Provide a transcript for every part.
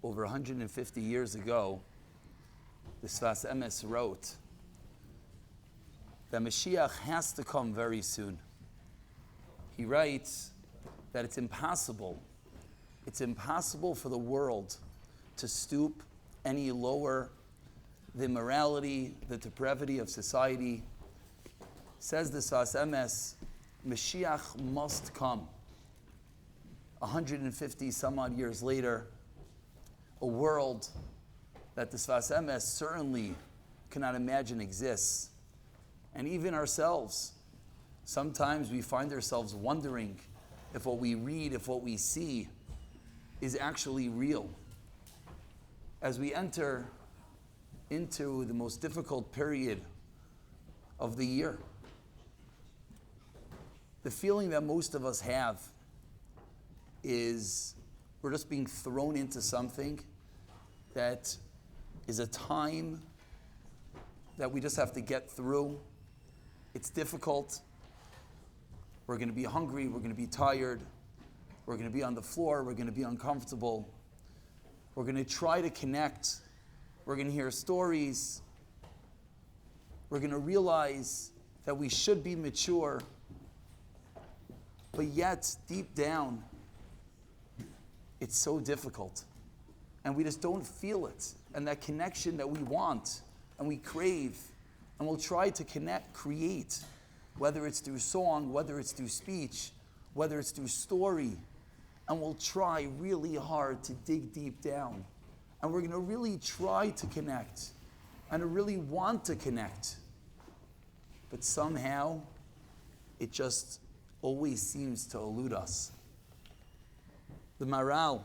over 150 years ago, the Sfas Emes wrote that Mashiach has to come very soon. He writes that it's impossible for the world to stoop any lower. The immorality, the depravity of society. Says the Sfas Emes, Mashiach must come. 150 some odd years later, a world that the Sfas Emes certainly cannot imagine exists. And even ourselves, sometimes we find ourselves wondering if what we read, if what we see is actually real. As we enter into the most difficult period of the year, the feeling that most of us have is we're just being thrown into something that is a time that we just have to get through. It's difficult. We're going to be hungry. We're going to be tired. We're going to be on the floor. We're going to be uncomfortable. We're going to try to connect. We're going to hear stories. We're going to realize that we should be mature. But yet, deep down, it's so difficult. And we just don't feel it. And that connection that we want and we crave, and we'll try to create, whether it's through song, whether it's through speech, whether it's through story, and we'll try really hard to dig deep down. And we're going to really try to connect and to really want to connect. But somehow, it just always seems to elude us. The Maral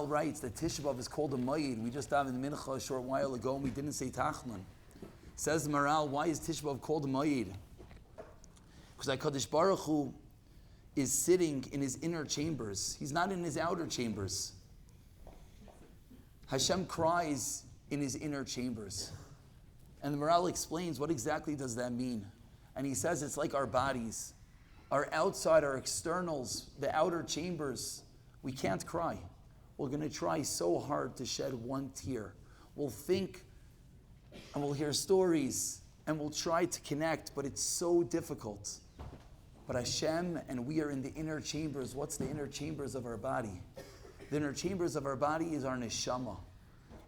writes that Tisha B'Av is called a Mayid. We just davened the Mincha a short while ago and we didn't say Tachman. Says the Maral, why is Tisha B'Av called a Mayid? Because HaKadosh Baruch Hu is sitting in his inner chambers. He's not in his outer chambers. Hashem cries in his inner chambers. And the Maral explains what exactly does that mean. And he says it's like our bodies. Our outside, our externals, the outer chambers, we can't cry. We're going to try so hard to shed one tear. We'll think and we'll hear stories and we'll try to connect, but it's so difficult. But Hashem and we are in the inner chambers. What's the inner chambers of our body? The inner chambers of our body is our neshama.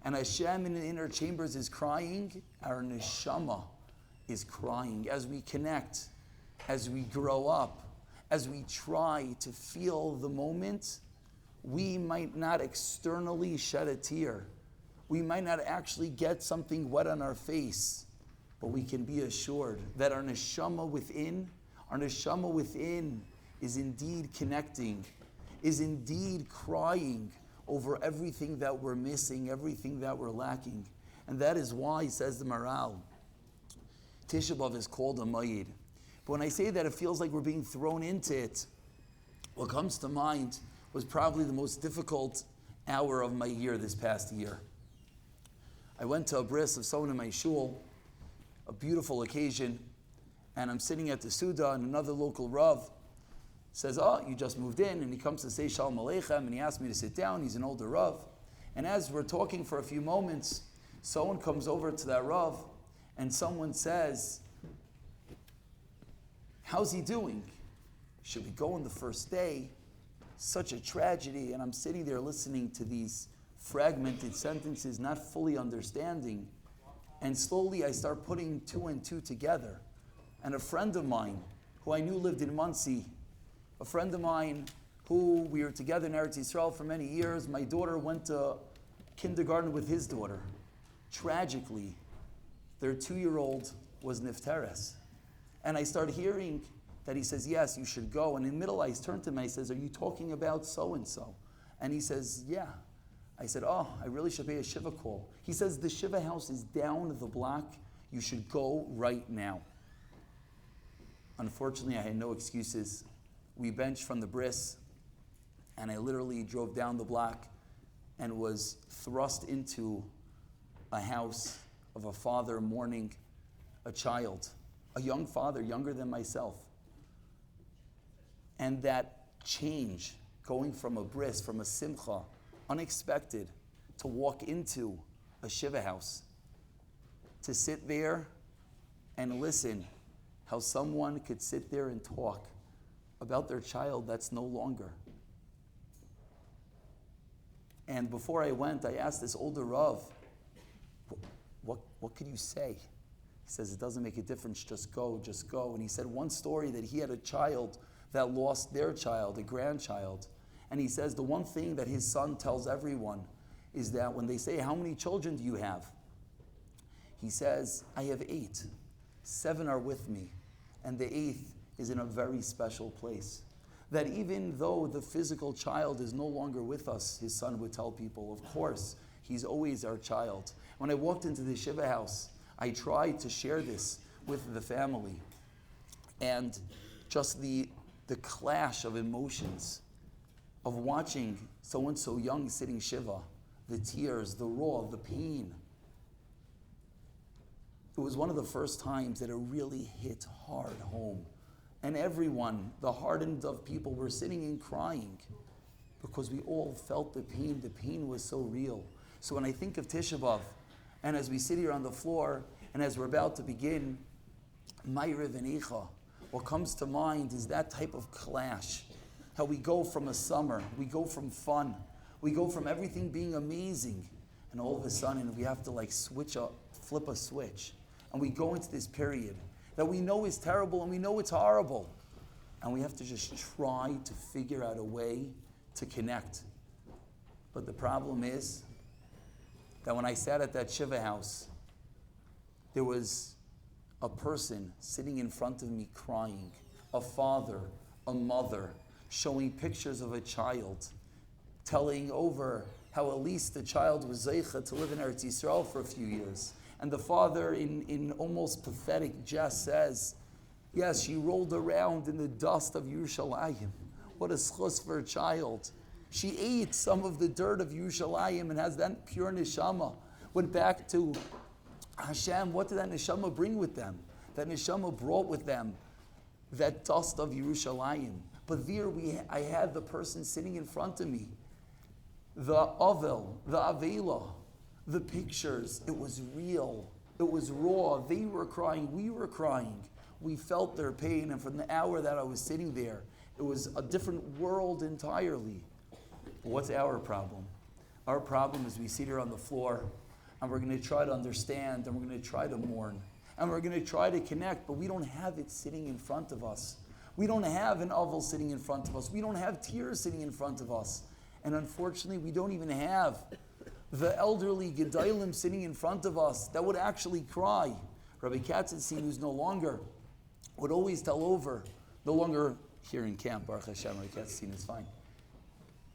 And Hashem in the inner chambers is crying. Our neshama is crying. As we connect, as we grow up, as we try to feel the moment, we might not externally shed a tear. We might not actually get something wet on our face, but we can be assured that our neshama within is indeed connecting, is indeed crying over everything that we're missing, everything that we're lacking. And that is why, says the Maral, Tisha B'Av is called a Mayid. But when I say that, it feels like we're being thrown into it. What comes to mind was probably the most difficult hour of my year this past year. I went to a bris of someone in my shul, a beautiful occasion, and I'm sitting at the Suda, and another local Rav says, oh, you just moved in, and he comes to say Shalom Aleichem, and he asked me to sit down. He's an older Rav. And as we're talking for a few moments, someone comes over to that Rav, and someone says, how's he doing? Should we go on the first day? Such a tragedy. And I'm sitting there listening to these fragmented sentences, not fully understanding. And slowly I start putting two and two together. And a friend of mine, who I knew lived in Muncie, a friend of mine who we were together in Eretz Yisrael for many years, my daughter went to kindergarten with his daughter. Tragically, their 2-year-old was Nifteres. And I start hearing that he says, yes, you should go. And in the middle, I turned to him and I says, are you talking about so-and-so? And he says, yeah. I said, oh, I really should pay a Shiva call. He says, the Shiva house is down the block. You should go right now. Unfortunately, I had no excuses. We benched from the bris, and I literally drove down the block and was thrust into a house of a father mourning a child, a young father, younger than myself. And that change, going from a bris, from a simcha, unexpected, to walk into a Shiva house, to sit there and listen how someone could sit there and talk about their child that's no longer. And before I went, I asked this older Rav, what could you say? He says, it doesn't make a difference, just go, just go. And he said one story that he had a child that lost their child, a grandchild. And he says the one thing that his son tells everyone is that when they say, how many children do you have? He says, I have 8. 7 are with me. And the 8th is in a very special place. That even though the physical child is no longer with us, his son would tell people, of course, he's always our child. When I walked into the Shiva house, I tried to share this with the family. And just the clash of emotions of watching someone so young sitting Shiva, the tears, the raw, the pain. It was one of the first times that it really hit hard home. And everyone, the hardened of people, were sitting and crying because we all felt the pain was so real. So when I think of Tisha B'Av, and as we sit here on the floor, and as we're about to begin, Ma'ariv and Eicha, what comes to mind is that type of clash. How we go from a summer, we go from fun, we go from everything being amazing, and all of a sudden we have to flip a switch, and we go into this period that we know is terrible and we know it's horrible, and we have to just try to figure out a way to connect. But the problem is that when I sat at that Shiva house, there was a person sitting in front of me crying, a father, a mother, showing pictures of a child, telling over how at least the child was zeicha to live in Eretz Yisrael for a few years. And the father, in almost pathetic jest, says, yes, she rolled around in the dust of Yerushalayim. What a schus for a child. She ate some of the dirt of Yerushalayim and has that pure neshama. Went back to Hashem. What did that neshama bring with them? That neshama brought with them that dust of Yerushalayim. But there I had the person sitting in front of me. The avel, the avela, the pictures. It was real. It was raw. They were crying. We were crying. We felt their pain. And from the hour that I was sitting there, it was a different world entirely. But what's our problem? Our problem is we sit here on the floor and we're going to try to understand and we're going to try to mourn and we're going to try to connect, but we don't have it sitting in front of us. We don't have an avel sitting in front of us. We don't have tears sitting in front of us. And unfortunately, we don't even have the elderly Gedalim sitting in front of us that would actually cry. Rabbi Katzenstein, who's no longer, would always tell over, no longer here in camp, Baruch Hashem, Rabbi Katzenstein is fine.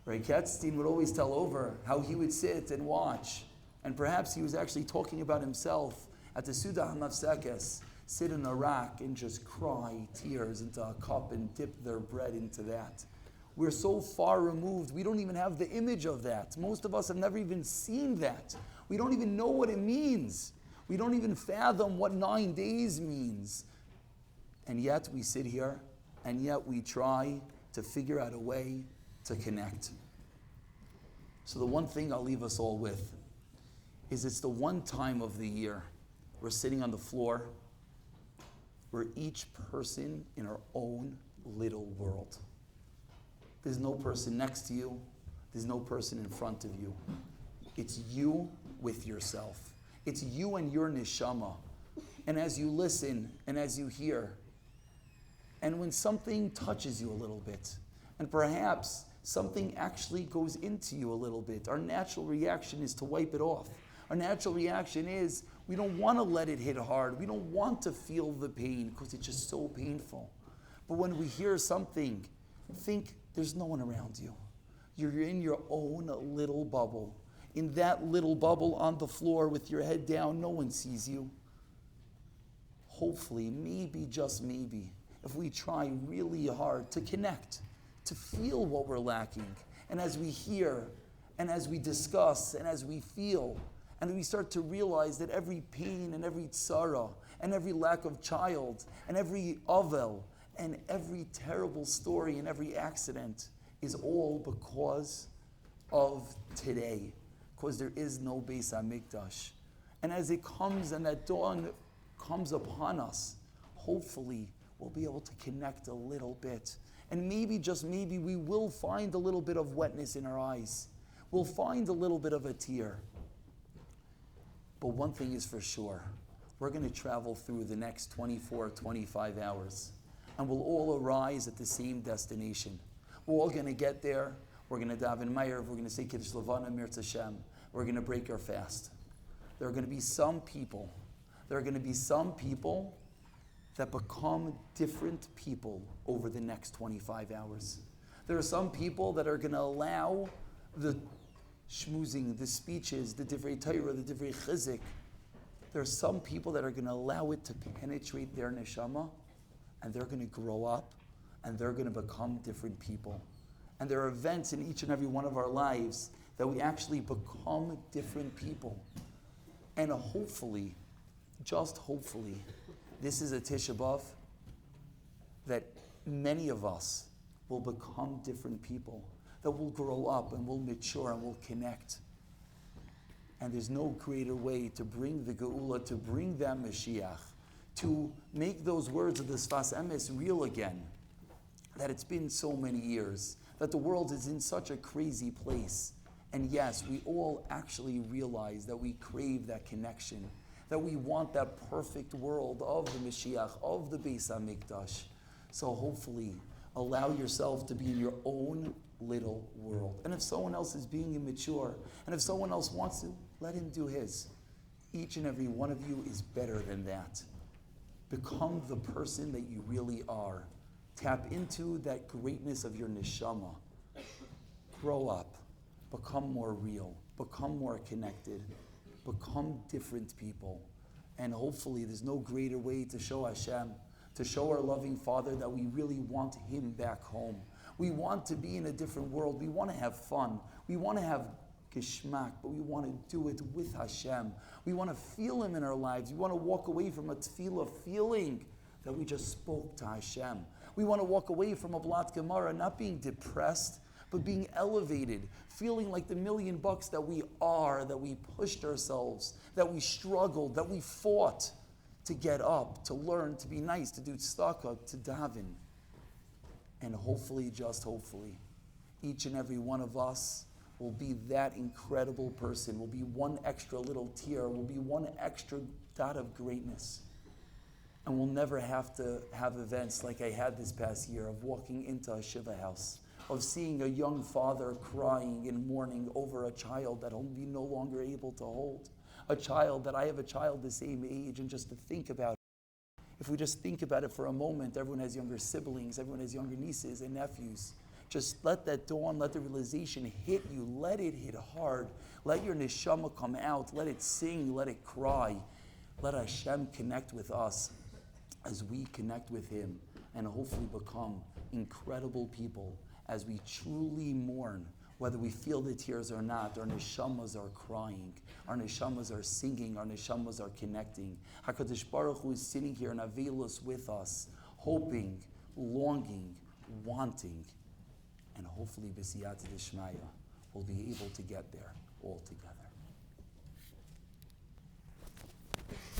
Rabbi Katzenstein would always tell over how he would sit and watch. And perhaps he was actually talking about himself at the Suda HaMafsekes, sit in a rack and just cry tears into a cup and dip their bread into that. We're so far removed, we don't even have the image of that. Most of us have never even seen that. We don't even know what it means. We don't even fathom what 9 days means. And yet we sit here, and yet we try to figure out a way to connect. So the one thing I'll leave us all with is it's the one time of the year we're sitting on the floor. We're each person in our own little world. There's no person next to you. There's no person in front of you. It's you with yourself. It's you and your neshama. And as you listen and as you hear, and when something touches you a little bit, and perhaps something actually goes into you a little bit, our natural reaction is to wipe it off. Our natural reaction is we don't want to let it hit hard. We don't want to feel the pain because it's just so painful. But when we hear something, think there's no one around you. You're in your own little bubble. In that little bubble on the floor with your head down, no one sees you. Hopefully, maybe, just maybe, if we try really hard to connect, to feel what we're lacking, and as we hear, and as we discuss, and as we feel, and we start to realize that every pain and every tzara, and every lack of child, and every avel, and every terrible story and every accident is all because of today, because there is no Beis HaMikdash. And as it comes and that dawn comes upon us, hopefully we'll be able to connect a little bit. And maybe, just maybe, we will find a little bit of wetness in our eyes. We'll find a little bit of a tear. But one thing is for sure, we're going to travel through the next 24, 25 hours, and we'll all arise at the same destination. We're all going to get there. We're going to daven Meir. We're going to say Kiddush Levana, Mirz Hashem. We're going to break our fast. There are going to be some people that become different people over the next 25 hours. There are some people that are going to allow the schmoozing, the speeches, the divrei Torah, the divrei chizik. There are some people that are going to allow it to penetrate their neshama, and they're going to grow up, and they're going to become different people. And there are events in each and every one of our lives that we actually become different people. And hopefully, just hopefully, this is a Tisha B'Av that many of us will become different people, that will grow up and will mature and will connect. And there's no greater way to bring the Geula, to bring that Mashiach, to make those words of the Sfas Emes real again, that it's been so many years, that the world is in such a crazy place. And yes, we all actually realize that we crave that connection, that we want that perfect world of the Mashiach, of the Beis HaMikdash. So hopefully, allow yourself to be in your own little world. And if someone else is being immature, and if someone else wants to, let him do his. Each and every one of you is better than that. Become the person that you really are. Tap into that greatness of your neshama. Grow up. Become more real. Become more connected. Become different people. And hopefully there's no greater way to show Hashem, to show our loving Father that we really want Him back home. We want to be in a different world. We want to have fun. We want to have geschmack, but we want to do it with Hashem. We want to feel Him in our lives. We want to walk away from a tefillah feeling that we just spoke to Hashem. We want to walk away from a Blat Gemara not being depressed, but being elevated, feeling like the $1,000,000 that we are, that we pushed ourselves, that we struggled, that we fought to get up, to learn, to be nice, to do tzedakah, to daven. And hopefully, just hopefully, each and every one of us will be that incredible person, will be one extra little tear, will be one extra dot of greatness. And we'll never have to have events like I had this past year of walking into a Shiva house, of seeing a young father crying and mourning over a child that he'll be no longer able to hold. A child that I have a child the same age, and just to think about it. If we just think about it for a moment, everyone has younger siblings, everyone has younger nieces and nephews. Just let that dawn, let the realization hit you, let it hit hard. Let your neshama come out, let it sing, let it cry. Let Hashem connect with us as we connect with Him, and hopefully become incredible people as we truly mourn, whether we feel the tears or not. Our neshamas are crying, our neshamas are singing, our neshamas are connecting. HaKadosh Baruch Hu is sitting here in Avelus with us, hoping, longing, wanting, and hopefully b'siyata d'shmaya we'll be able to get there all together.